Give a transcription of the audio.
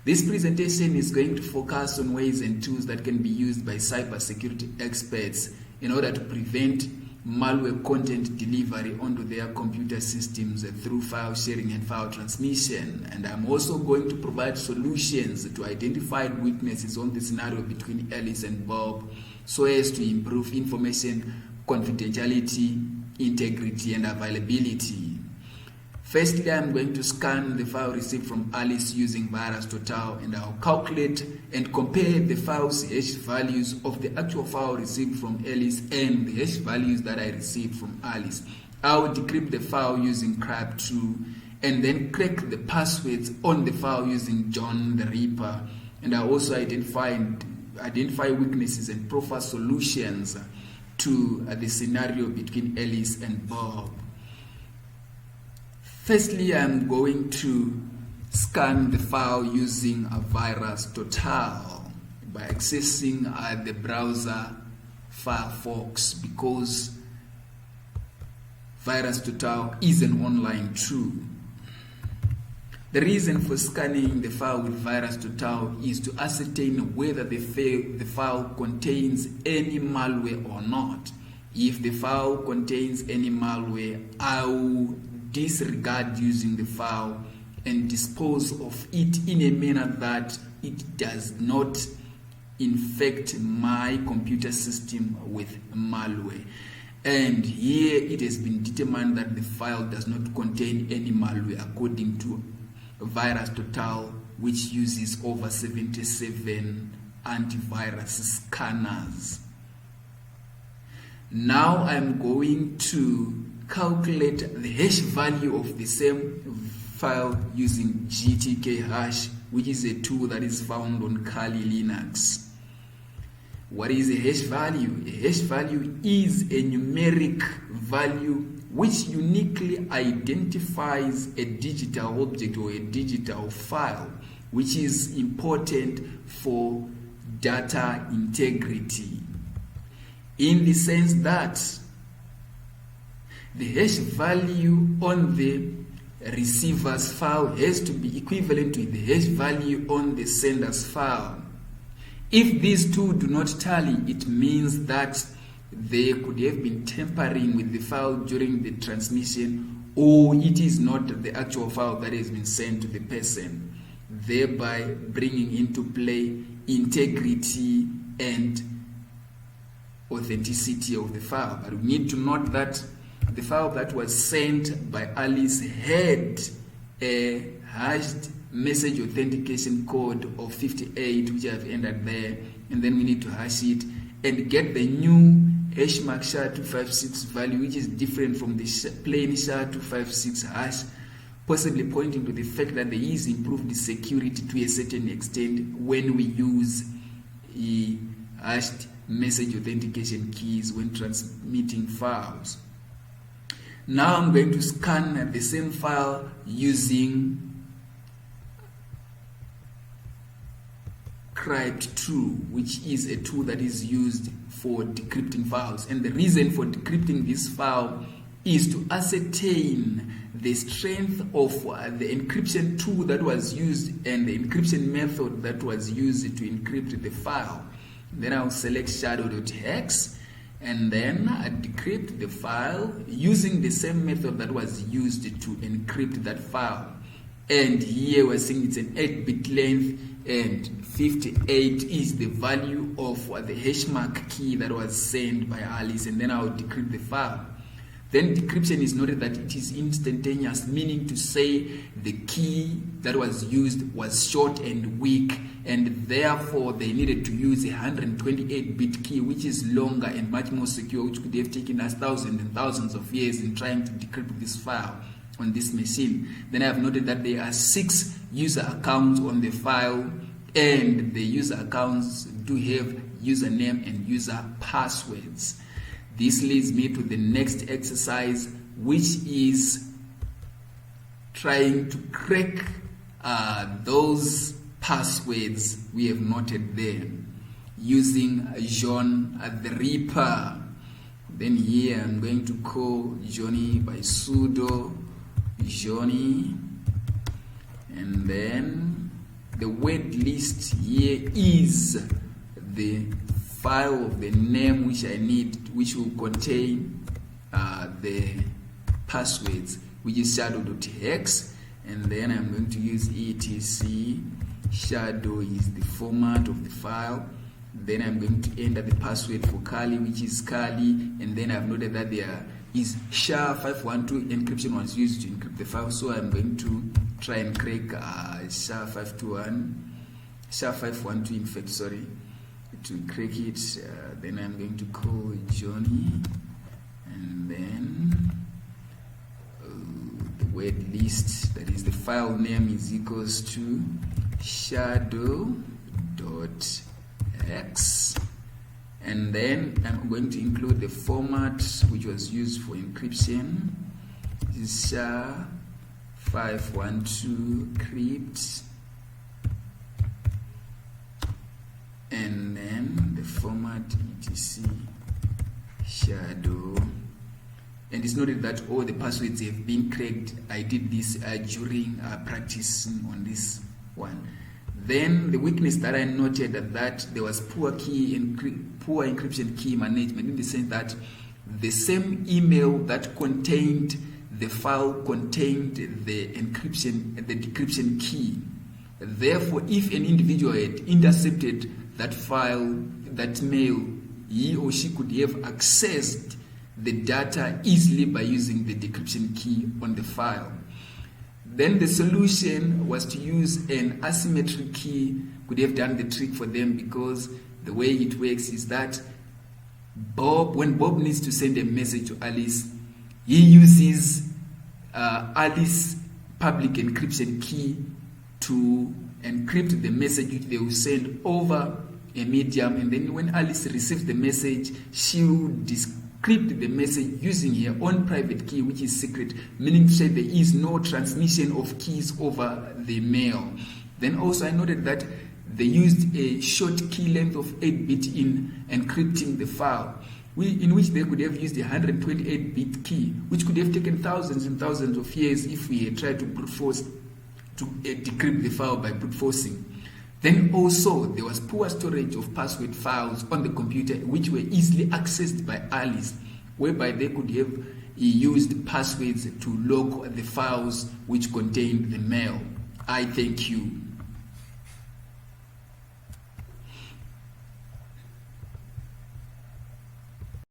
This presentation is going to focus on ways and tools that can be used by cybersecurity experts in order to prevent malware content delivery onto their computer systems through file sharing and file transmission. And I'm also going to provide solutions to identified weaknesses on the scenario between Alice and Bob so as to improve information confidentiality, integrity, and availability. Firstly, I'm going to scan the file received from Alice using VirusTotal, and I'll calculate and compare the file's hash values of the actual file received from Alice and the hash values that I received from Alice. I'll decrypt the file using Cryptool and then crack the passwords on the file using John the Ripper, and I'll also identify weaknesses and proffer solutions to the scenario between Alice and Bob. Firstly, I'm going to scan the file using a VirusTotal by accessing the browser Firefox, because VirusTotal is an online tool. The reason for scanning the file with VirusTotal is to ascertain whether the file contains any malware or not. If the file contains any malware, I will disregard using the file and dispose of it in a manner that it does not infect my computer system with malware. And here it has been determined that the file does not contain any malware according to VirusTotal, which uses over 77 antivirus scanners. Now I'm going to calculate the hash value of the same file using GTKHash, which is a tool that is found on Kali Linux. What is a hash value? A hash value is a numeric value which uniquely identifies a digital object or a digital file, which is important for data integrity, in the sense that the hash value on the receiver's file has to be equivalent to the hash value on the sender's file. If these two do not tally, it means that there could have been tampering with the file during the transmission, or it is not the actual file that has been sent to the person, thereby bringing into play integrity and authenticity of the file. But we need to note that the file that was sent by Alice had a hashed message authentication code of 58, which I have entered there, and then we need to hash it and get the new HMAC SHA-256 value, which is different from the plain SHA-256 hash, possibly pointing to the fact that there is improved security to a certain extent when we use hashed message authentication keys when transmitting files. Now I'm going to scan the same file using Cryptool, which is a tool that is used for decrypting files. And the reason for decrypting this file is to ascertain the strength of the encryption tool that was used and the encryption method that was used to encrypt the file. Then I'll select shadow.hex and then I decrypt the file using the same method that was used to encrypt that file. And here we're seeing it's an 8-bit length, and 58 is the value of the HMAC key that was sent by Alice, and then I'll decrypt the file. Then decryption is noted that it is instantaneous, meaning to say the key that was used was short and weak, and therefore they needed to use a 128-bit key, which is longer and much more secure, which could have taken us thousands and thousands of years in trying to decrypt this file on this machine. Then I have noted that there are 6 user accounts on the file, and the user accounts do have username and user passwords. This leads me to the next exercise, which is trying to crack those passwords we have noted there using John the Ripper. Then here I'm going to call Johnny by sudo Johnny, and then the word list here is the file of the name which I need, which will contain the passwords, which is shadow.hex, and then I'm going to use etc shadow is the format of the file. Then I'm going to enter the password for Kali, which is Kali, and then I've noted that there is SHA-512 encryption was used to encrypt the file, so I'm going to try and crack SHA-512 in fact, sorry, to crack it. Then I'm going to call Johnny, and then the word list, that is the file name, is equals to shadow.x, and then I'm going to include the format which was used for encryption. This is SHA-512 crypt, and then the format etc shadow. And it's noted that all the passwords have been cracked. I did this during practicing on this one. Then the weakness that I noted that there was poor encryption key management, in the sense that the same email that contained the file contained the decryption key. Therefore, if an individual had intercepted that file, that mail, he or she could have accessed the data easily by using the decryption key on the file. Then the solution was to use an asymmetric key. Could have done the trick for them, because the way it works is that when Bob needs to send a message to Alice, he uses Alice's public encryption key to encrypt the message which they will send over a medium, and then when Alice receives the message, she will decrypt the message using her own private key, which is secret, meaning to say there is no transmission of keys over the mail. Then also I noted that they used a short key length of 8-bit in encrypting the file, in which they could have used a 128-bit key, which could have taken thousands and thousands of years if we had tried to brute force to decrypt the file by brute forcing. Then also there was poor storage of password files on the computer, which were easily accessed by Alice, whereby they could have used passwords to lock the files which contained the mail. I thank you.